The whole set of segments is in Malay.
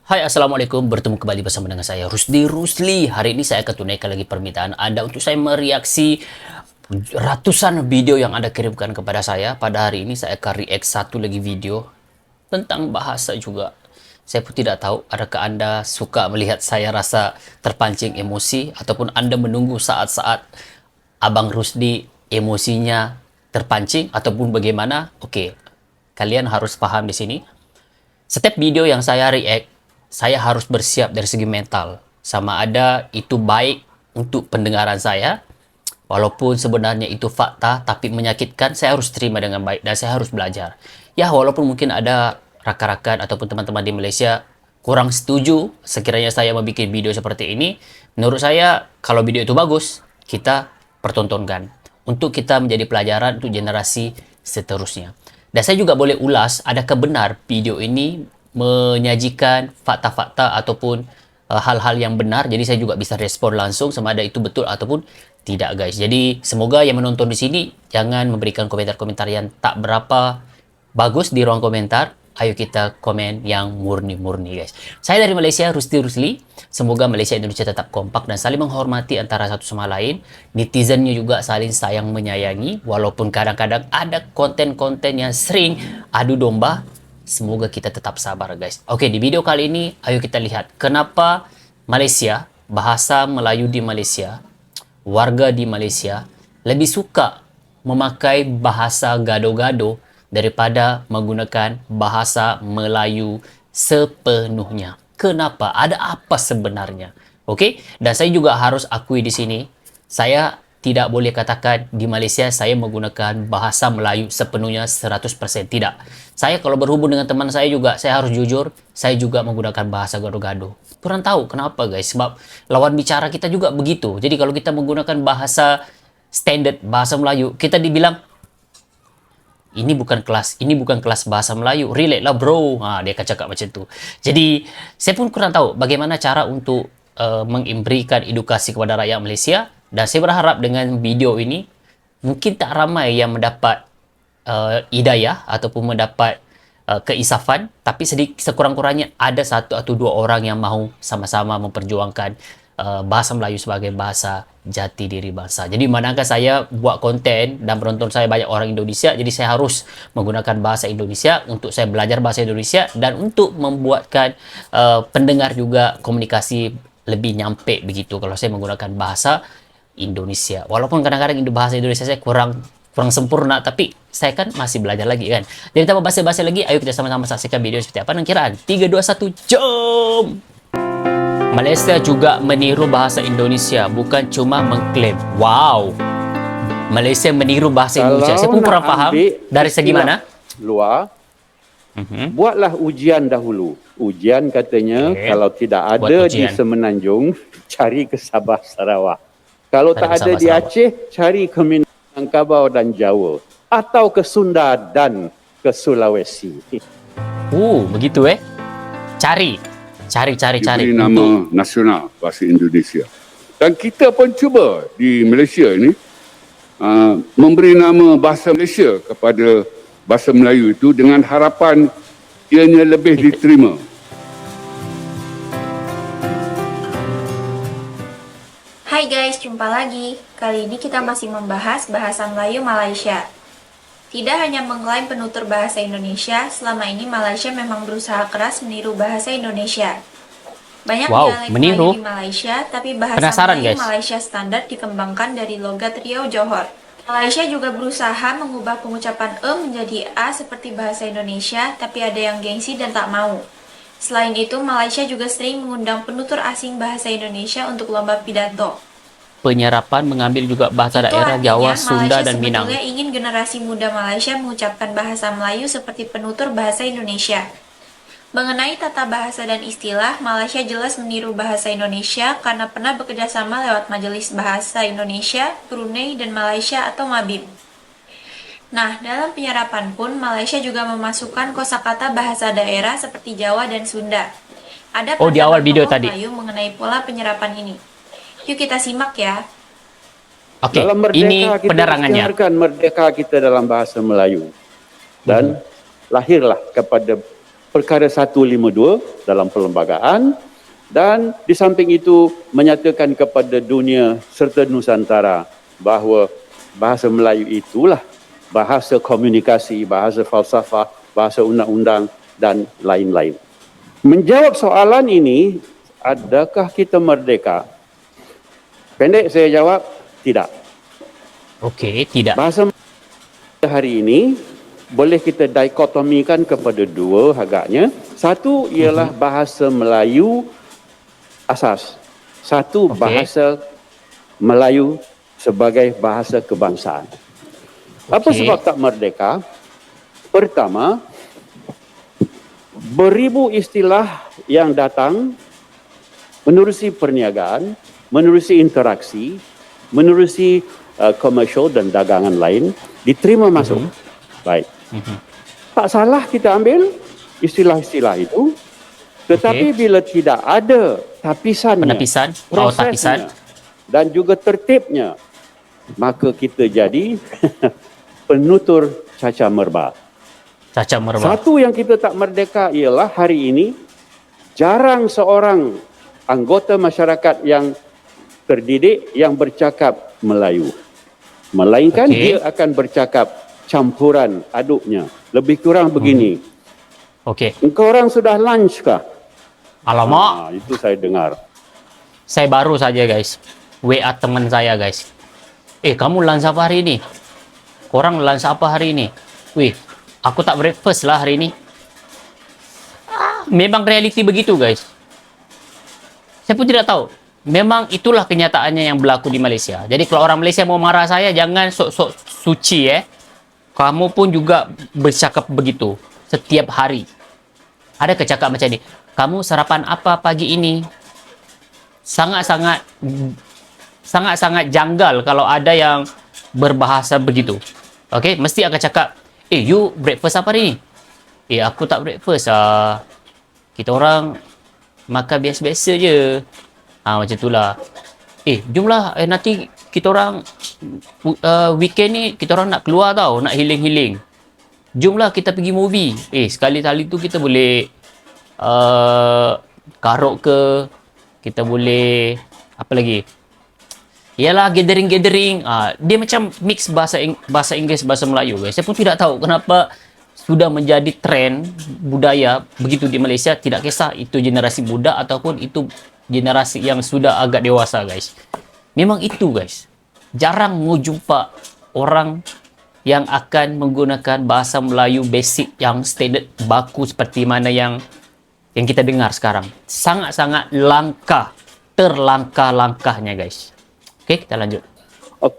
Hai, Assalamualaikum. Bertemu kembali bersama dengan saya, Rusdi Rusli. Hari ini saya akan tunaikan lagi permintaan Anda untuk saya mereaksi ratusan video yang Anda kirimkan kepada saya. Pada hari ini saya akan react satu lagi video tentang bahasa juga. Saya pun tidak tahu adakah Anda suka melihat saya rasa terpancing emosi ataupun Anda menunggu saat-saat Abang Rusdi emosinya terpancing ataupun bagaimana. Oke, kalian harus paham di sini. Setiap video yang saya react, saya harus bersiap dari segi mental. Sama ada itu baik untuk pendengaran saya, walaupun sebenarnya itu fakta, tapi menyakitkan, saya harus terima dengan baik dan saya harus belajar. Ya, walaupun mungkin ada rakan-rakan ataupun teman-teman di Malaysia kurang setuju sekiranya saya membuat video seperti ini, menurut saya kalau video itu bagus, kita pertontonkan. Untuk kita menjadi pelajaran untuk generasi seterusnya. Dan saya juga boleh ulas adakah benar video ini menyajikan fakta-fakta ataupun hal-hal yang benar. Jadi saya juga bisa respon langsung sama ada itu betul ataupun tidak, guys. Jadi semoga yang menonton di sini jangan memberikan komentar-komentar yang tak berapa bagus di ruang komentar. Ayo kita komen yang murni-murni, guys. Saya dari Malaysia, Rusdi Rusli. Semoga Malaysia Indonesia tetap kompak dan saling menghormati antara satu sama lain. Netizennya juga saling sayang menyayangi. Walaupun kadang-kadang ada konten-konten yang sering adu domba. Semoga kita tetap sabar, guys. Oke, di video kali ini, ayo kita lihat kenapa Malaysia, bahasa Melayu di Malaysia, warga di Malaysia lebih suka memakai bahasa gado-gado daripada menggunakan bahasa Melayu sepenuhnya. Kenapa? Ada apa sebenarnya? Oke, dan saya juga harus akui di sini, saya tidak boleh katakan di Malaysia saya menggunakan bahasa Melayu sepenuhnya 100%. Tidak. Saya kalau berhubung dengan teman saya juga, saya harus jujur, saya juga menggunakan bahasa gado-gado. Kurang tahu kenapa, guys. Sebab lawan bicara kita juga begitu. Jadi kalau kita menggunakan bahasa standard, bahasa Melayu, kita dibilang, ini bukan kelas bahasa Melayu, relate lah bro. Dia akan cakap macam tu. Jadi saya pun kurang tahu bagaimana cara untuk memberikan edukasi kepada rakyat Malaysia, dan saya berharap dengan video ini mungkin tak ramai yang mendapat hidayah ataupun mendapat keisafan, tapi sekurang-kurangnya ada satu atau dua orang yang mahu sama-sama memperjuangkan bahasa Melayu sebagai bahasa jati diri bangsa. Jadi manakah saya buat konten dan penonton saya banyak orang Indonesia, jadi saya harus menggunakan bahasa Indonesia untuk saya belajar bahasa Indonesia dan untuk membuatkan pendengar juga komunikasi lebih nyampe begitu kalau saya menggunakan bahasa Indonesia. Walaupun kadang-kadang bahasa Indonesia saya kurang sempurna, tapi saya kan masih belajar lagi kan. Jadi tanpa basa-basi lagi, ayo kita sama-sama saksikan video seperti apa kiraan. 3, 2, 1, jom! Malaysia juga meniru bahasa Indonesia, bukan cuma mengklaim. Wow! Malaysia meniru bahasa Indonesia. Saya pun kurang faham dari segi mana. Luar, buatlah ujian dahulu. Ujian katanya kalau tidak ada di Semenanjung, cari ke Sabah Sarawak. Kalau tak ada di Aceh, cari ke Minangkabau dan Jawa. Atau ke Sunda dan ke Sulawesi. Begitu Cari. Diberi nama nasional bahasa Indonesia. Dan kita pun cuba di Malaysia ini memberi nama bahasa Malaysia kepada bahasa Melayu itu dengan harapan ianya lebih diterima. Hai guys, jumpa lagi. Kali ini kita masih membahas bahasa Melayu Malaysia. Tidak hanya mengklaim penutur bahasa Indonesia, selama ini Malaysia memang berusaha keras meniru bahasa Indonesia. Banyak dialek Melayu di Malaysia, tapi bahasa Melayu Malaysia standar dikembangkan dari logat Riau Johor. Malaysia juga berusaha mengubah pengucapan menjadi A seperti bahasa Indonesia, tapi ada yang gengsi dan tak mau. Selain itu, Malaysia juga sering mengundang penutur asing bahasa Indonesia untuk lomba pidato. Penyerapan mengambil juga bahasa daerah Jawa, Sunda, dan Minang. Malaysia ingin generasi muda Malaysia mengucapkan bahasa Melayu seperti penutur bahasa Indonesia. Mengenai tata bahasa dan istilah, Malaysia jelas meniru bahasa Indonesia karena pernah bekerjasama lewat Majelis Bahasa Indonesia, Brunei, dan Malaysia atau MABIM. Nah, dalam penyerapan pun, Malaysia juga memasukkan kosakata bahasa daerah seperti Jawa dan Sunda. Ada di awal video tadi Melayu mengenai pola penyerapan ini. Yuk kita simak ya. Oke, ini penerangannya. Merdeka kita dalam bahasa Melayu. Dan lahirlah kepada perkara 152 dalam perlembagaan, dan di samping itu menyatakan kepada dunia serta Nusantara bahawa bahasa Melayu itulah bahasa komunikasi, bahasa falsafah, bahasa undang-undang dan lain-lain. Menjawab soalan ini, adakah kita merdeka? Pendek saya jawab, tidak. Okey, tidak. Bahasa hari ini boleh kita dikotomikan kepada dua agaknya. Satu ialah bahasa Melayu asas. Satu bahasa Melayu sebagai bahasa kebangsaan. Apa sebab tak merdeka? Pertama, beribu istilah yang datang menerusi perniagaan, menerusi interaksi, menerusi komersial dan dagangan lain, diterima masuk. Baik. Tak salah kita ambil istilah-istilah itu, tetapi bila tidak ada tapisannya, prosesnya, dan juga tertibnya, maka kita jadi penutur caca merba. Caca merba. Satu yang kita tak merdeka ialah hari ini jarang seorang anggota masyarakat yang terdidik yang bercakap Melayu. Melainkan dia akan bercakap campuran aduknya. Lebih kurang begini. Engkau orang sudah lunch kah? Alamak. Itu saya dengar. Saya baru saja guys. WA teman saya guys. Kamu lunch apa hari ini? Korang lunch apa hari ini? Wih, aku tak breakfast lah hari ini. Memang realiti begitu guys. Saya pun tidak tahu. Memang itulah kenyataannya yang berlaku di Malaysia. Jadi kalau orang Malaysia mau marah saya, jangan sok-sok suci Kamu pun juga bercakap begitu setiap hari. Ada kecakap macam ni. Kamu sarapan apa pagi ini? Sangat-sangat janggal kalau ada yang berbahasa begitu. Okey, mesti akan cakap, you breakfast apa hari ni? Aku tak breakfast. Kita orang makan biasa-biasa je. Macam itulah. Jomlah nanti kita orang weekend ni kita orang nak keluar tau, nak healing-healing. Jomlah kita pergi movie. Sekali-kali tu kita boleh karaoke ke, kita boleh apa lagi? Ialah gathering-gathering. Dia macam mix bahasa Inggeris, bahasa Melayu guys. Saya pun tidak tahu kenapa sudah menjadi trend budaya begitu di Malaysia. Tidak kisah itu generasi muda ataupun itu generasi yang sudah agak dewasa guys. Memang itu guys. Jarang mau jumpa orang yang akan menggunakan bahasa Melayu basic yang standard baku seperti mana yang kita dengar sekarang. Sangat-sangat langka. Terlangkah-langkahnya guys. Okey, kita lanjut.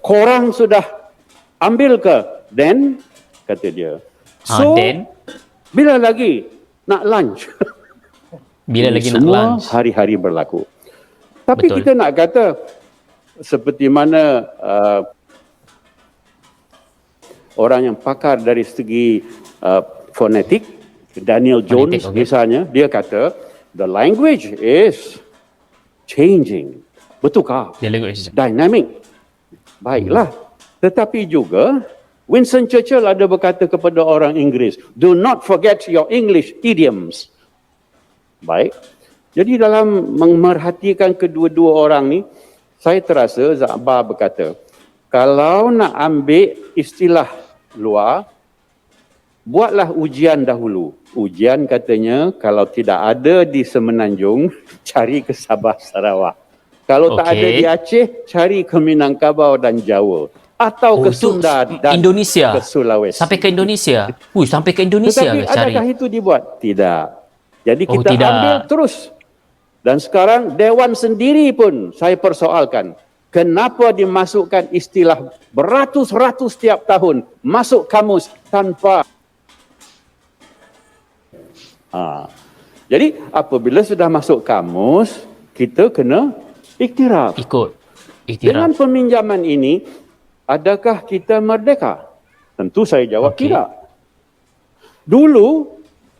Korang sudah ambil ke? Then, kata dia. So, then, bila lagi nak lunch? Bila lagi nak lunch? Semua hari-hari berlaku. Tapi kita nak kata, seperti mana orang yang pakar dari segi fonetik, Daniel Jones misalnya, dia kata, the language is changing. Betulkah? Dynamic. Baiklah. Tetapi juga, Winston Churchill ada berkata kepada orang Inggeris, do not forget your English idioms. Baik. Jadi dalam memerhatikan kedua-dua orang ni, saya terasa Zakbar berkata, kalau nak ambil istilah luar, buatlah ujian dahulu. Ujian katanya, kalau tidak ada di Semenanjung, cari ke Sabah Sarawak. Kalau tak ada di Aceh, cari ke Minangkabau dan Jawa. Atau ke Sunda dan Indonesia. Ke Sulawesi. Sampai ke Indonesia. Sampai ke Indonesia. Tetapi adakah itu dibuat? Tidak. Jadi kita ambil terus. Dan sekarang Dewan sendiri pun saya persoalkan. Kenapa dimasukkan istilah beratus-ratus setiap tahun masuk kamus tanpa... Jadi apabila sudah masuk kamus, kita kena iktiraf. Dengan peminjaman ini, adakah kita merdeka? Tentu saya jawab tidak. Dulu,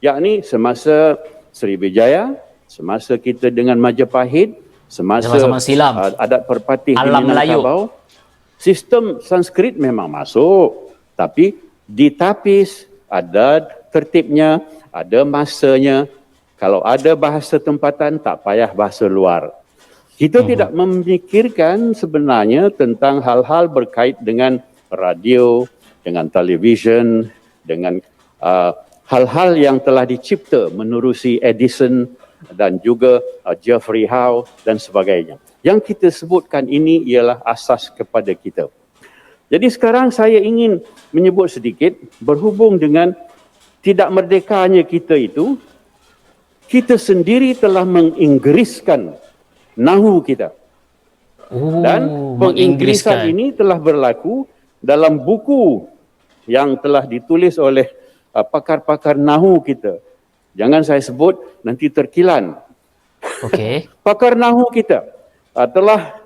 yakni semasa Sriwijaya, semasa kita dengan Majapahit, semasa silam, adat perpatih di Minangkabau, sistem Sanskrit memang masuk, tapi ditapis ada tertibnya, ada masanya. Kalau ada bahasa tempatan, tak payah bahasa luar. Kita tidak memikirkan sebenarnya tentang hal-hal berkait dengan radio, dengan televisyen, dengan hal-hal yang telah dicipta menerusi Edison dan juga Geoffrey Howe dan sebagainya. Yang kita sebutkan ini ialah asas kepada kita. Jadi sekarang saya ingin menyebut sedikit berhubung dengan tidak merdekanya kita itu, kita sendiri telah menginggriskan nahu kita. Dan penginggrisan ini telah berlaku dalam buku yang telah ditulis oleh pakar-pakar nahu kita. Jangan saya sebut, nanti terkilan. Okey. Pakar nahu kita telah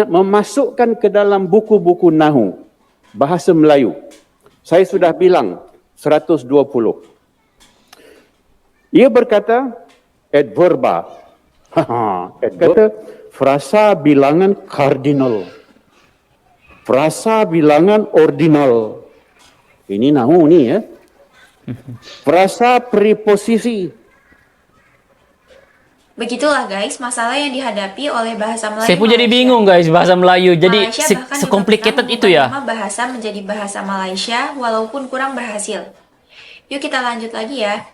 memasukkan ke dalam buku-buku nahu bahasa Melayu. Saya sudah bilang 120. Ia berkata adverba. Kata frasa bilangan kardinal. Frasa bilangan ordinal. Ini nahu ni ya. Frasa preposisi. Begitulah guys, masalah yang dihadapi oleh bahasa Melayu. Saya pun jadi bingung guys bahasa Melayu. Jadi sekomplikated itu ya. Bahasa menjadi bahasa Malaysia walaupun kurang berhasil. Yuk kita lanjut lagi ya.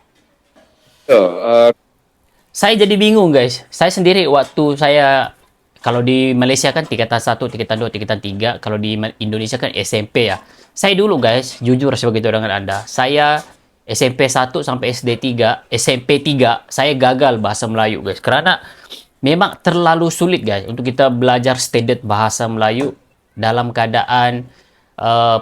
Saya jadi bingung guys. Saya sendiri waktu saya kalau di Malaysia kan tingkatan 1, tingkatan 2, tingkatan 3. Kalau di Indonesia kan SMP ya. Saya dulu guys, jujur sebagai dengan Anda. Saya SMP 1 sampai SD 3, SMP 3 saya gagal bahasa Melayu guys. Kerana memang terlalu sulit guys untuk kita belajar standard bahasa Melayu dalam keadaan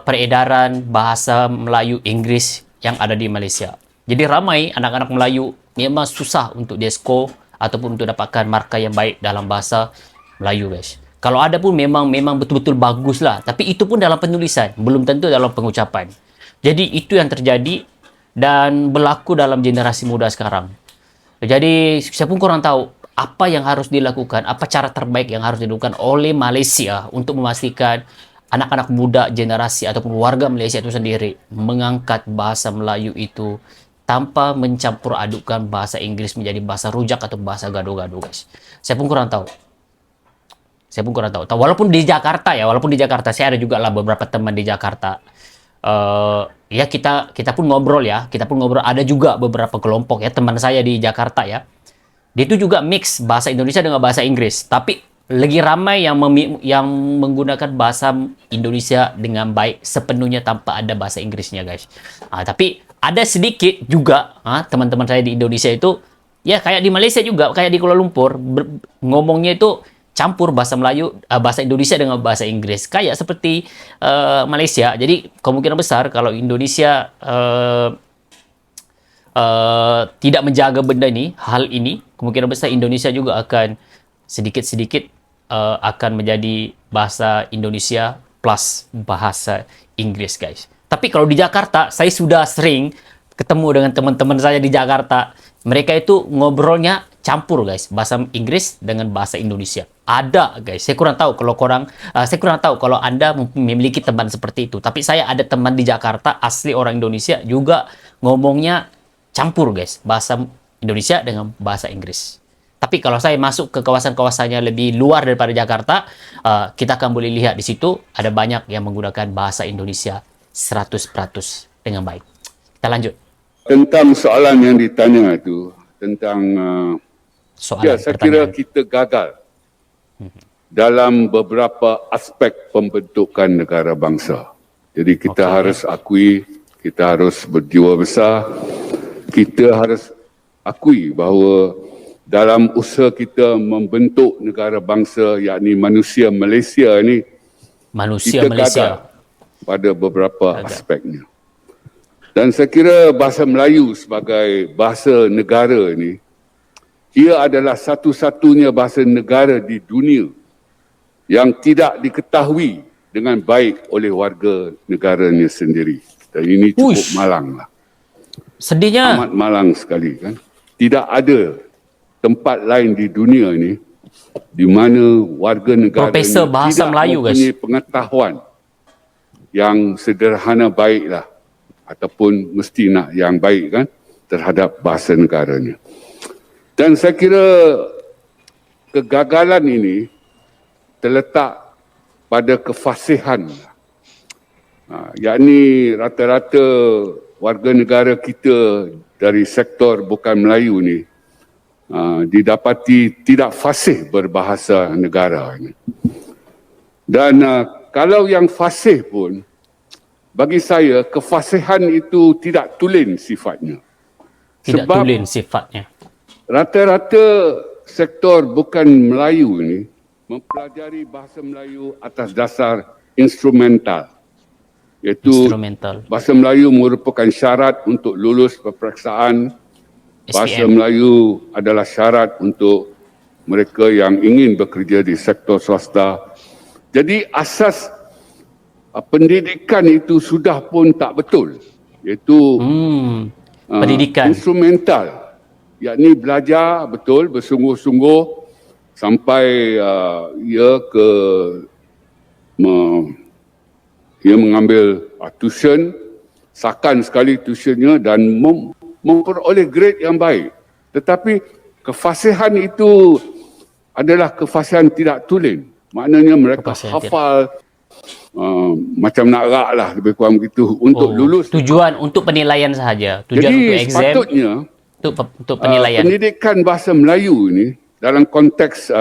peredaran bahasa Melayu Inggris yang ada di Malaysia. Jadi ramai anak-anak Melayu memang susah untuk dia skor ataupun untuk dapatkan markah yang baik dalam bahasa Melayu guys. Kalau ada pun memang betul-betul bagus lah. Tapi itu pun dalam penulisan, belum tentu dalam pengucapan. Jadi itu yang terjadi dan berlaku dalam generasi muda sekarang. Jadi saya pun kurang tahu apa yang harus dilakukan, apa cara terbaik yang harus dilakukan oleh Malaysia untuk memastikan anak-anak muda generasi ataupun warga Malaysia itu sendiri mengangkat bahasa Melayu itu tanpa mencampur adukan bahasa Inggris menjadi bahasa rujak atau bahasa gado-gado guys. Saya pun kurang tahu. Walaupun di Jakarta saya ada juga lah beberapa teman di Jakarta. Ya kita pun ngobrol ada juga beberapa kelompok ya teman saya di Jakarta ya, dia itu juga mix bahasa Indonesia dengan bahasa Inggris, tapi lagi ramai yang menggunakan bahasa Indonesia dengan baik sepenuhnya tanpa ada bahasa Inggrisnya guys. Tapi ada sedikit juga teman-teman saya di Indonesia itu ya kayak di Malaysia juga, kayak di Kuala Lumpur ngomongnya itu campur bahasa Melayu, bahasa Indonesia dengan bahasa Inggris. Kayak seperti Malaysia. Jadi kemungkinan besar kalau Indonesia tidak menjaga hal ini, kemungkinan besar Indonesia juga akan sedikit-sedikit akan menjadi bahasa Indonesia plus bahasa Inggris guys. Tapi kalau di Jakarta, saya sudah sering ketemu dengan teman-teman saya di Jakarta. Mereka itu ngobrolnya campur guys, bahasa Inggris dengan bahasa Indonesia. Ada guys, saya kurang tahu kalau Anda memiliki teman seperti itu. Tapi saya ada teman di Jakarta asli orang Indonesia juga ngomongnya campur guys, bahasa Indonesia dengan bahasa Inggris. Tapi kalau saya masuk ke kawasan-kawasannya lebih luar daripada Jakarta, kita akan boleh lihat di situ ada banyak yang menggunakan bahasa Indonesia 100% dengan baik. Kita lanjut. Tentang soalan yang ditanya itu, tentang saya kira kita gagal dalam beberapa aspek pembentukan negara bangsa. Jadi kita harus akui, kita harus berjiwa besar, kita harus akui bahawa dalam usaha kita membentuk negara bangsa, yakni manusia Malaysia ini, kita gagal pada beberapa aspeknya. Dan saya kira bahasa Melayu sebagai bahasa negara ini, ia adalah satu-satunya bahasa negara di dunia yang tidak diketahui dengan baik oleh warga negaranya sendiri. Dan ini cukup malang lah. Sedihnya. Amat malang sekali kan. Tidak ada tempat lain di dunia ini di mana warga negara Profesor bahasa tidak Melayu, mempunyai pengetahuan yang sederhana baiklah ataupun mesti nak yang baik kan terhadap bahasa negaranya. Dan saya kira kegagalan ini terletak pada kefasihan. Yakni rata-rata warga negara kita dari sektor bukan Melayu ni didapati tidak fasih berbahasa negara ini. Dan kalau yang fasih pun, bagi saya kefasihan itu tidak tulen sifatnya. Tidak Sebab tulen sifatnya. rata-rata sektor bukan Melayu ini mempelajari bahasa Melayu atas dasar instrumental. Iaitu bahasa Melayu merupakan syarat untuk lulus peperiksaan. Bahasa Melayu adalah syarat untuk mereka yang ingin bekerja di sektor swasta. Jadi asas pendidikan itu sudah pun tak betul. Iaitu pendidikan instrumental. Yakni belajar betul, bersungguh-sungguh sampai ia mengambil tuition, sakan sekali tuitionnya dan memperoleh grade yang baik. Tetapi kefasihan itu adalah kefasihan tidak tulen. Maknanya mereka hafal macam nak rak lah lebih kurang begitu untuk lulus. Tujuan untuk penilaian sahaja. Tujuan Jadi, untuk exam. Sepatutnya untuk penilaian. Pendidikan bahasa Melayu ini dalam konteks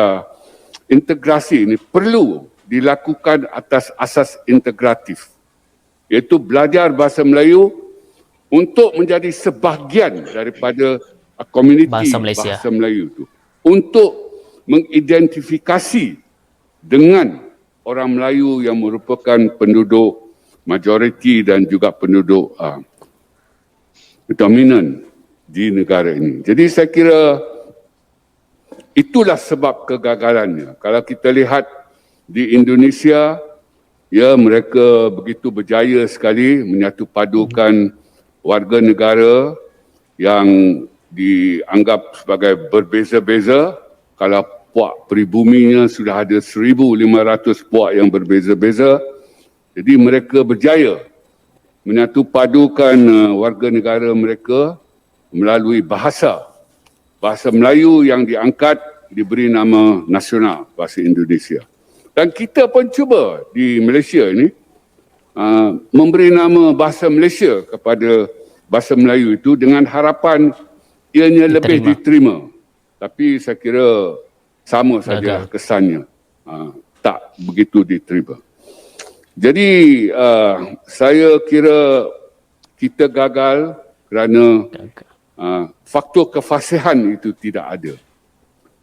integrasi ini perlu dilakukan atas asas integratif. Iaitu belajar bahasa Melayu untuk menjadi sebahagian daripada komuniti bahasa Melayu itu. Untuk mengidentifikasi dengan orang Melayu yang merupakan penduduk majoriti dan juga penduduk dominan di negara ini. Jadi saya kira itulah sebab kegagalannya. Kalau kita lihat di Indonesia, ya mereka begitu berjaya sekali menyatu padukan warga negara yang dianggap sebagai berbeza-beza. Kalau puak peribuminya sudah ada 1,500 puak yang berbeza-beza. Jadi mereka berjaya menyatu padukan warga negara mereka melalui bahasa. Bahasa Melayu yang diangkat diberi nama nasional, bahasa Indonesia. Dan kita pun cuba di Malaysia ini memberi nama bahasa Malaysia kepada bahasa Melayu itu dengan harapan ianya lebih diterima. Tapi saya kira sama saja kesannya, tak begitu diterima. Jadi saya kira kita gagal kerana faktor kefasihan itu tidak ada.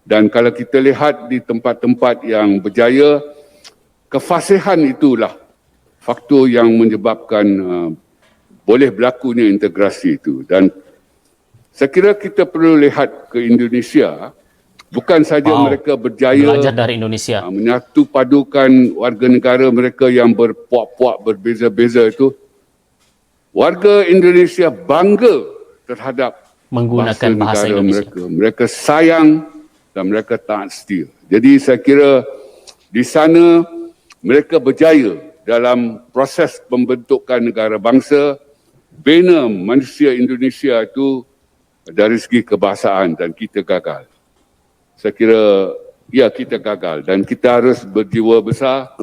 Dan kalau kita lihat di tempat-tempat yang berjaya, kefasihan itulah faktor yang menyebabkan boleh berlakunya integrasi itu. Dan saya kira kita perlu lihat ke Indonesia, bukan saja mereka berjaya belajar dari Indonesia, menyatu padukan warga negara mereka yang berpuak-puak berbeza-beza itu. Warga Indonesia bangga terhadap menggunakan bahasa Indonesia. Mereka sayang dan mereka taat setia. Jadi saya kira di sana mereka berjaya dalam proses pembentukan negara bangsa. Bina manusia Indonesia itu dari segi kebahasaan dan kita gagal. Saya kira ya kita gagal dan kita harus berjiwa besar.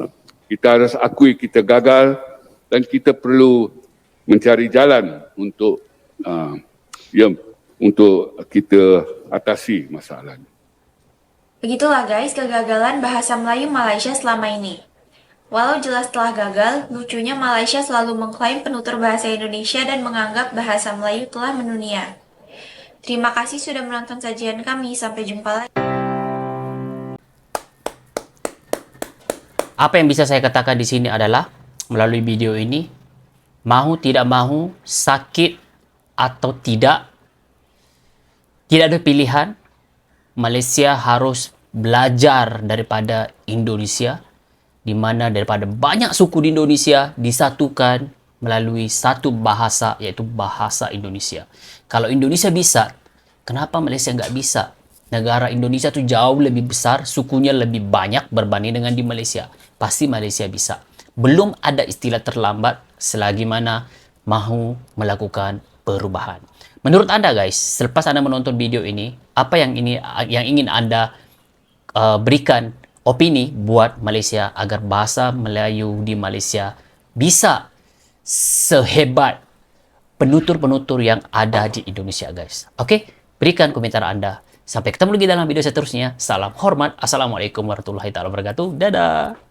Kita harus akui kita gagal dan kita perlu mencari jalan untuk untuk kita atasi masalah ini. Begitulah guys kegagalan bahasa Melayu Malaysia selama ini. Walau jelas telah gagal, lucunya Malaysia selalu mengklaim penutur bahasa Indonesia dan menganggap bahasa Melayu telah mendunia. Terima kasih sudah menonton sajian kami, sampai jumpa lagi. Apa yang bisa saya katakan di sini adalah melalui video ini, mahu tidak mahu, sakit atau tidak ada pilihan. Malaysia harus belajar daripada Indonesia, di mana daripada banyak suku di Indonesia disatukan melalui satu bahasa, yaitu bahasa Indonesia. Kalau Indonesia bisa, kenapa Malaysia nggak bisa? Negara Indonesia itu jauh lebih besar, sukunya lebih banyak berbanding dengan di Malaysia. Pasti Malaysia bisa. Belum ada istilah terlambat selagi mana mau melakukan perubahan. Menurut Anda guys, selepas Anda menonton video ini, apa yang ingin Anda berikan opini buat Malaysia agar bahasa Melayu di Malaysia bisa sehebat penutur-penutur yang ada di Indonesia guys. Oke, berikan komentar Anda. Sampai ketemu lagi dalam video seterusnya. Salam hormat. Assalamualaikum warahmatullahi wabarakatuh. Dadah.